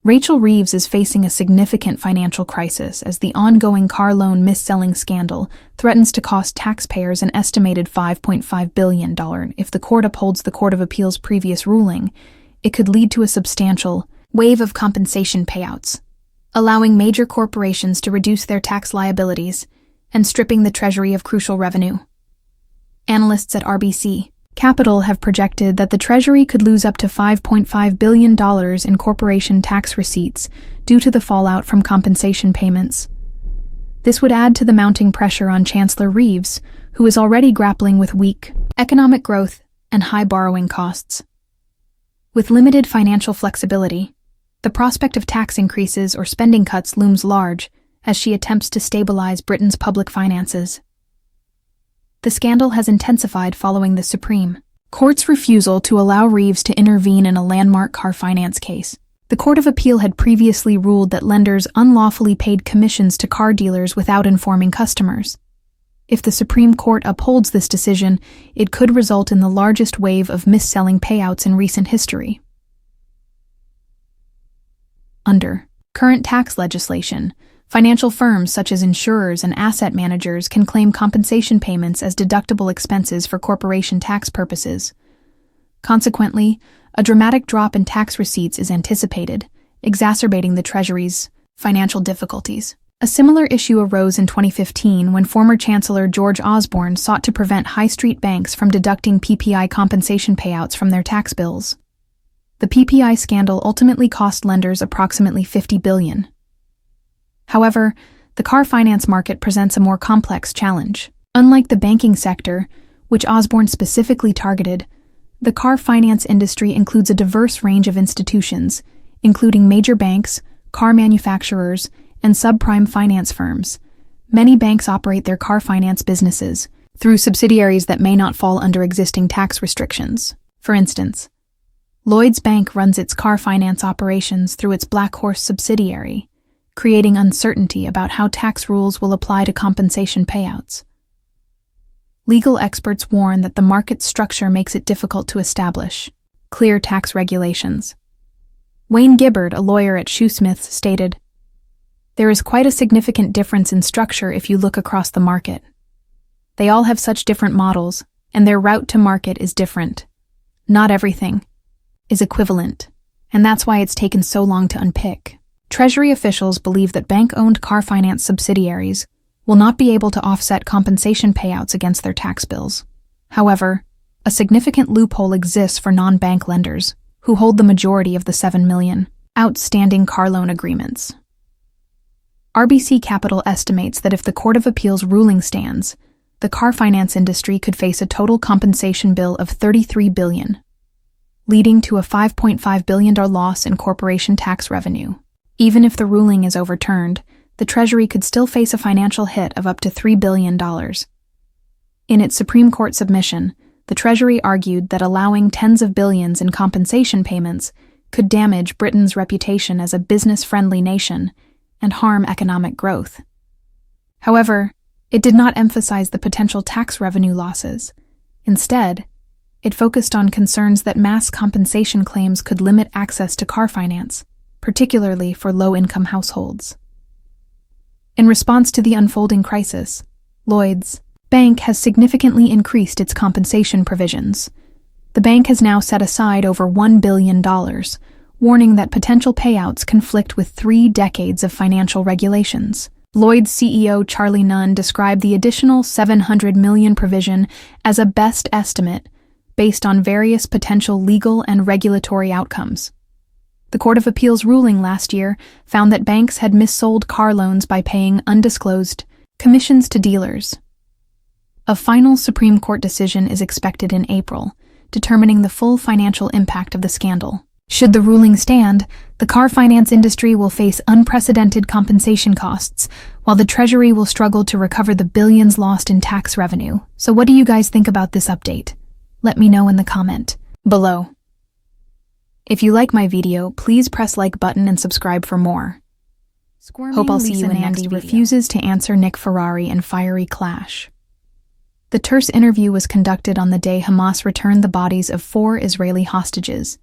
Rachel Reeves is facing a significant financial crisis as the ongoing car loan mis-selling scandal threatens to cost taxpayers an estimated $5.5 billion. If the court upholds the Court of Appeal's previous ruling, it could lead to a substantial wave of compensation payouts, allowing major corporations to reduce their tax liabilities and stripping the Treasury of crucial revenue. Analysts at RBC Capital have projected that the Treasury could lose up to $5.5 billion in corporation tax receipts due to the fallout from compensation payments. This would add to the mounting pressure on Chancellor Reeves, who is already grappling with weak economic growth and high borrowing costs. With limited financial flexibility, the prospect of tax increases or spending cuts looms large as she attempts to stabilize Britain's public finances. The scandal has intensified following the Supreme Court's refusal to allow Reeves to intervene in a landmark car finance case. The Court of Appeal had previously ruled that lenders unlawfully paid commissions to car dealers without informing customers. If the Supreme Court upholds this decision, it could result in the largest wave of mis-selling payouts in recent history. Under current tax legislation, financial firms such as insurers and asset managers can claim compensation payments as deductible expenses for corporation tax purposes. Consequently, a dramatic drop in tax receipts is anticipated, exacerbating the Treasury's financial difficulties. A similar issue arose in 2015 when former Chancellor George Osborne sought to prevent high street banks from deducting PPI compensation payouts from their tax bills. The PPI scandal ultimately cost lenders approximately $50 billion. However, the car finance market presents a more complex challenge. Unlike the banking sector, which Osborne specifically targeted, the car finance industry includes a diverse range of institutions, including major banks, car manufacturers, and subprime finance firms. Many banks operate their car finance businesses through subsidiaries that may not fall under existing tax restrictions. For instance, Lloyds Bank runs its car finance operations through its Black Horse subsidiary, creating uncertainty about how tax rules will apply to compensation payouts. Legal experts warn that the market structure makes it difficult to establish clear tax regulations. Wayne Gibbard, a lawyer at Shoesmiths, stated, "There is quite a significant difference in structure if you look across the market. They all have such different models, and their route to market is different. Not everything is equivalent, and that's why it's taken so long to unpick." Treasury officials believe that bank-owned car finance subsidiaries will not be able to offset compensation payouts against their tax bills. However, a significant loophole exists for non-bank lenders, who hold the majority of the 7 million outstanding car loan agreements. RBC Capital estimates that if the Court of Appeal's ruling stands, the car finance industry could face a total compensation bill of $33 billion, leading to a $5.5 billion loss in corporation tax revenue. Even if the ruling is overturned, the Treasury could still face a financial hit of up to $3 billion. In its Supreme Court submission, the Treasury argued that allowing tens of billions in compensation payments could damage Britain's reputation as a business-friendly nation and harm economic growth. However, it did not emphasize the potential tax revenue losses. Instead, it focused on concerns that mass compensation claims could limit access to car finance, particularly for low-income households. In response to the unfolding crisis, Lloyds Bank has significantly increased its compensation provisions. The bank has now set aside over $1 billion, warning that potential payouts conflict with 3 decades of financial regulations. Lloyds CEO Charlie Nunn described the additional $700 million provision as a best estimate based on various potential legal and regulatory outcomes. The Court of Appeal's ruling last year found that banks had missold car loans by paying undisclosed commissions to dealers. A final Supreme Court decision is expected in April, determining the full financial impact of the scandal. Should the ruling stand, the car finance industry will face unprecedented compensation costs, while the Treasury will struggle to recover the billions lost in tax revenue. So what do you guys think about this update? Let me know in the comment below. If you like my video, please press like button and subscribe for more. Hope I'll see you in next video. Refuses to answer Nick Ferrari and fiery clash. The terse interview was conducted on the day Hamas returned the bodies of 4 Israeli hostages,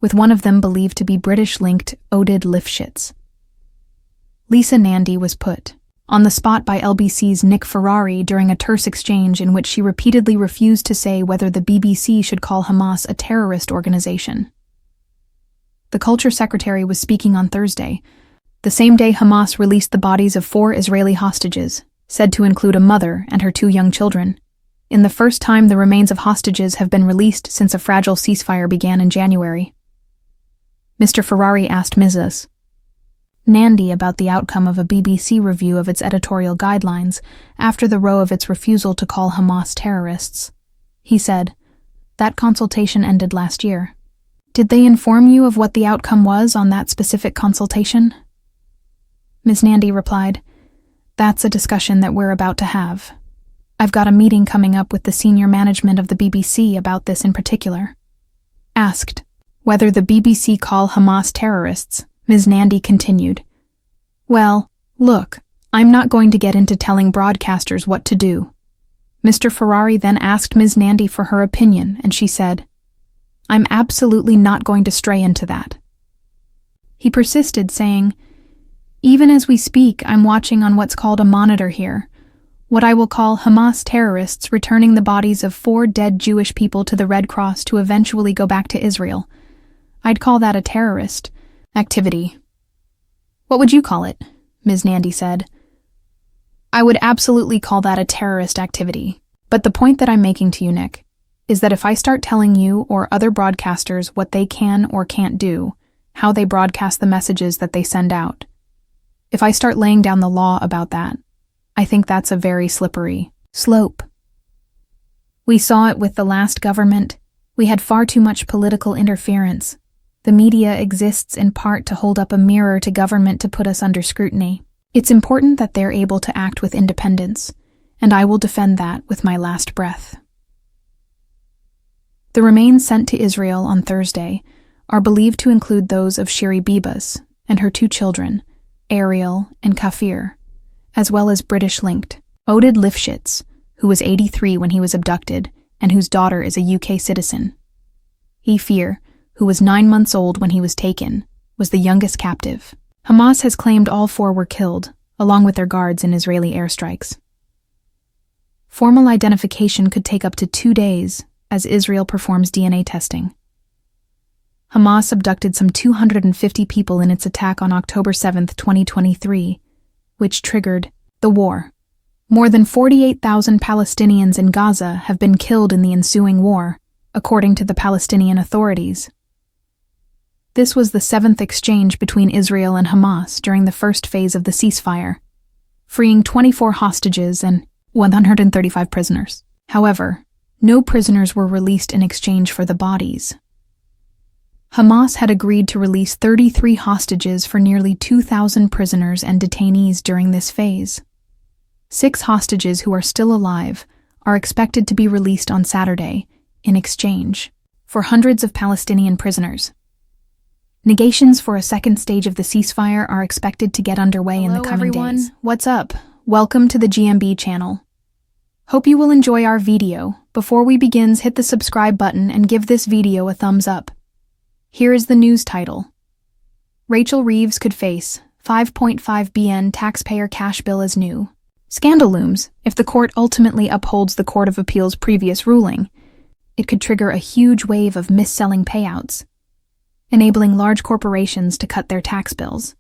with one of them believed to be British-linked Oded Lifshitz. Lisa Nandy was put on the spot by LBC's Nick Ferrari during a terse exchange in which she repeatedly refused to say whether the BBC should call Hamas a terrorist organization. The culture secretary was speaking on Thursday, the same day Hamas released the bodies of 4 Israeli hostages, said to include a mother and her 2 young children, in the first time the remains of hostages have been released since a fragile ceasefire began in January. Mr. Ferrari asked Mrs. Nandy about the outcome of a BBC review of its editorial guidelines after the row of its refusal to call Hamas terrorists. He said, "That consultation ended last year. Did they inform you of what the outcome was on that specific consultation?" Ms. Nandy replied, "That's a discussion that we're about to have. I've got a meeting coming up with the senior management of the BBC about this in particular." Asked whether the BBC call Hamas terrorists, Ms. Nandy continued, "Well, look, I'm not going to get into telling broadcasters what to do." Mr. Ferrari then asked Ms. Nandy for her opinion, and she said, "I'm absolutely not going to stray into that." He persisted, saying, "Even as we speak, I'm watching on what's called a monitor here, what I will call Hamas terrorists returning the bodies of 4 dead Jewish people to the Red Cross to eventually go back to Israel. I'd call that a terrorist activity." "What would you call it?" Ms. Nandy said. "I would absolutely call that a terrorist activity. But the point that I'm making to you, Nick, is that if I start telling you or other broadcasters what they can or can't do, how they broadcast the messages that they send out, if I start laying down the law about that, I think that's a very slippery slope. We saw it with the last government. We had far too much political interference. The media exists in part to hold up a mirror to government to put us under scrutiny. It's important that they're able to act with independence, and I will defend that with my last breath." The remains sent to Israel on Thursday are believed to include those of Shiri Bibas and her 2 children, Ariel and Kafir, as well as British-linked Oded Lifshitz, who was 83 when he was abducted and whose daughter is a UK citizen. Efir, who was 9 months old when he was taken, was the youngest captive. Hamas has claimed all 4 were killed, along with their guards in Israeli airstrikes. Formal identification could take up to 2 days as Israel performs DNA testing. Hamas abducted some 250 people in its attack on October 7, 2023, which triggered the war. More than 48,000 Palestinians in Gaza have been killed in the ensuing war, according to the Palestinian authorities. This was the 7th exchange between Israel and Hamas during the first phase of the ceasefire, freeing 24 hostages and 135 prisoners. However, no prisoners were released in exchange for the bodies. Hamas had agreed to release 33 hostages for nearly 2,000 prisoners and detainees during this phase. 6 hostages who are still alive are expected to be released on Saturday in exchange for hundreds of Palestinian prisoners. Negations for a second stage of the ceasefire are expected to get underway in the coming days. What's up? Welcome to the GMB channel. Hope you will enjoy our video. Before we begin, hit the subscribe button and give this video a thumbs up. Here is the news title. Rachel Reeves could face 5.5 billion taxpayer cash bill as new. Scandal looms. If the court ultimately upholds the Court of Appeal's previous ruling, it could trigger a huge wave of mis-selling payouts, enabling large corporations to cut their tax bills.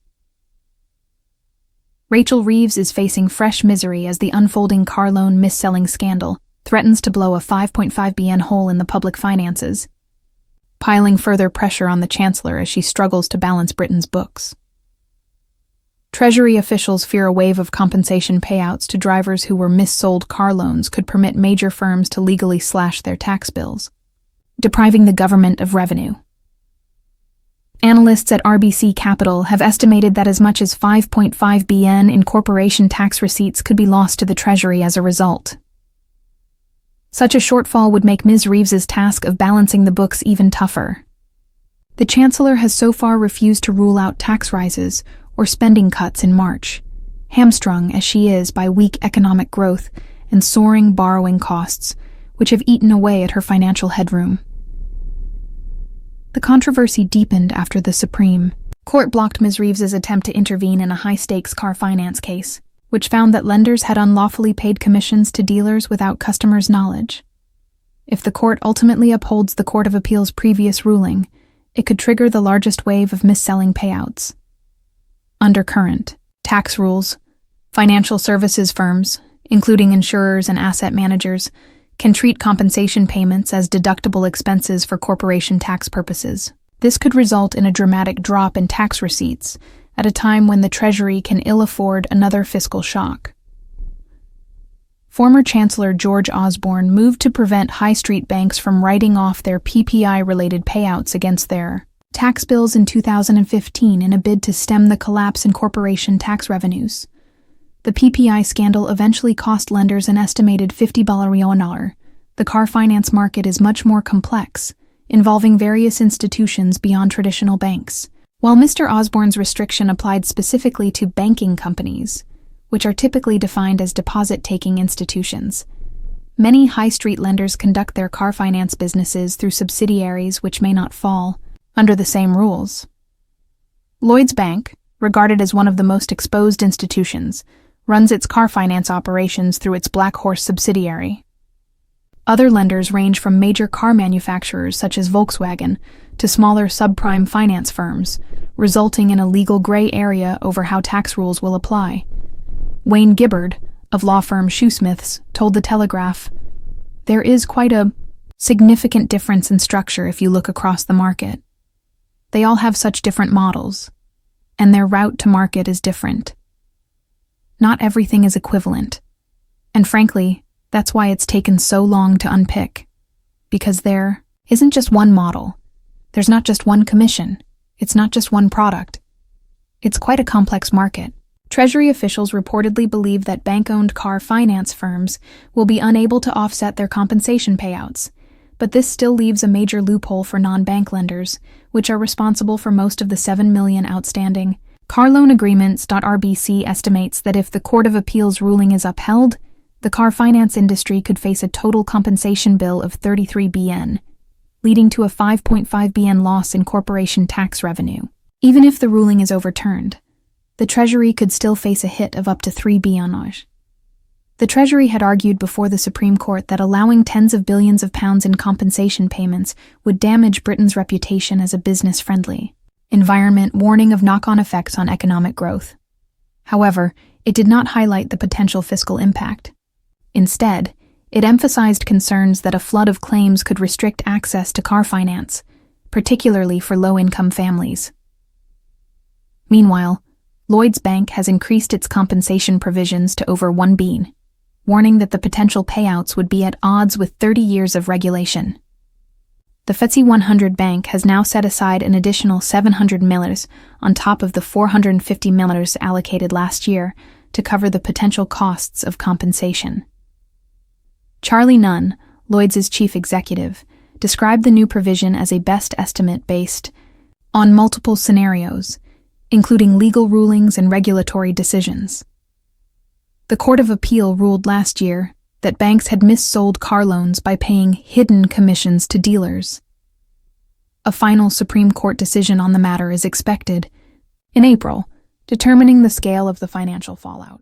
Rachel Reeves is facing fresh misery as the unfolding car loan mis-selling scandal threatens to blow a 5.5 billion hole in the public finances, piling further pressure on the Chancellor as she struggles to balance Britain's books. Treasury officials fear a wave of compensation payouts to drivers who were mis-sold car loans could permit major firms to legally slash their tax bills, depriving the government of revenue. Analysts at RBC Capital have estimated that as much as 5.5 billion in corporation tax receipts could be lost to the Treasury as a result. Such a shortfall would make Ms. Reeves's task of balancing the books even tougher. The Chancellor has so far refused to rule out tax rises or spending cuts in March, hamstrung as she is by weak economic growth and soaring borrowing costs, which have eaten away at her financial headroom. The controversy deepened after the Supreme Court blocked Ms. Reeves's attempt to intervene in a high-stakes car finance case, which found that lenders had unlawfully paid commissions to dealers without customers' knowledge. If the court ultimately upholds the Court of Appeal's previous ruling, it could trigger the largest wave of mis-selling payouts. Under current tax rules, financial services firms, including insurers and asset managers, can treat compensation payments as deductible expenses for corporation tax purposes. This could result in a dramatic drop in tax receipts at a time when the Treasury can ill afford another fiscal shock. Former Chancellor George Osborne moved to prevent high street banks from writing off their PPI-related payouts against their tax bills in 2015 in a bid to stem the collapse in corporation tax revenues. The PPI scandal eventually cost lenders an estimated $50 billion. The car finance market is much more complex, involving various institutions beyond traditional banks. While Mr. Osborne's restriction applied specifically to banking companies, which are typically defined as deposit-taking institutions, many high street lenders conduct their car finance businesses through subsidiaries which may not fall under the same rules. Lloyds Bank, regarded as one of the most exposed institutions, runs its car finance operations through its Black Horse subsidiary. Other lenders range from major car manufacturers such as Volkswagen to smaller subprime finance firms, resulting in a legal gray area over how tax rules will apply. Wayne Gibbard, of law firm Shoesmiths, told The Telegraph, "There is quite a significant difference in structure if you look across the market. They all have such different models, and their route to market is different. Not everything is equivalent, and frankly, that's why it's taken so long to unpick. Because there isn't just one model. There's not just one commission. It's not just one product. It's quite a complex market." Treasury officials reportedly believe that bank-owned car finance firms will be unable to offset their compensation payouts, but this still leaves a major loophole for non-bank lenders, which are responsible for most of the 7 million outstanding car loan agreements. RBC estimates that if the Court of Appeal's ruling is upheld, the car finance industry could face a total compensation bill of 33 billion, leading to a 5.5 billion loss in corporation tax revenue. Even if the ruling is overturned, the Treasury could still face a hit of up to 3 billion. The Treasury had argued before the Supreme Court that allowing tens of billions of pounds in compensation payments would damage Britain's reputation as a business-friendly environment, warning of knock-on effects on economic growth. However, it did not highlight the potential fiscal impact. Instead, it emphasized concerns that a flood of claims could restrict access to car finance, particularly for low-income families. Meanwhile, Lloyds Bank has increased its compensation provisions to over 1 billion, warning that the potential payouts would be at odds with 30 years of regulation. The FTSE 100 bank has now set aside an additional 700 million on top of the 450 million allocated last year to cover the potential costs of compensation. Charlie Nunn, Lloyds' chief executive, described the new provision as a best estimate based on multiple scenarios, including legal rulings and regulatory decisions. The Court of Appeal ruled last year that banks had missold car loans by paying hidden commissions to dealers. A final Supreme Court decision on the matter is expected in April, determining the scale of the financial fallout.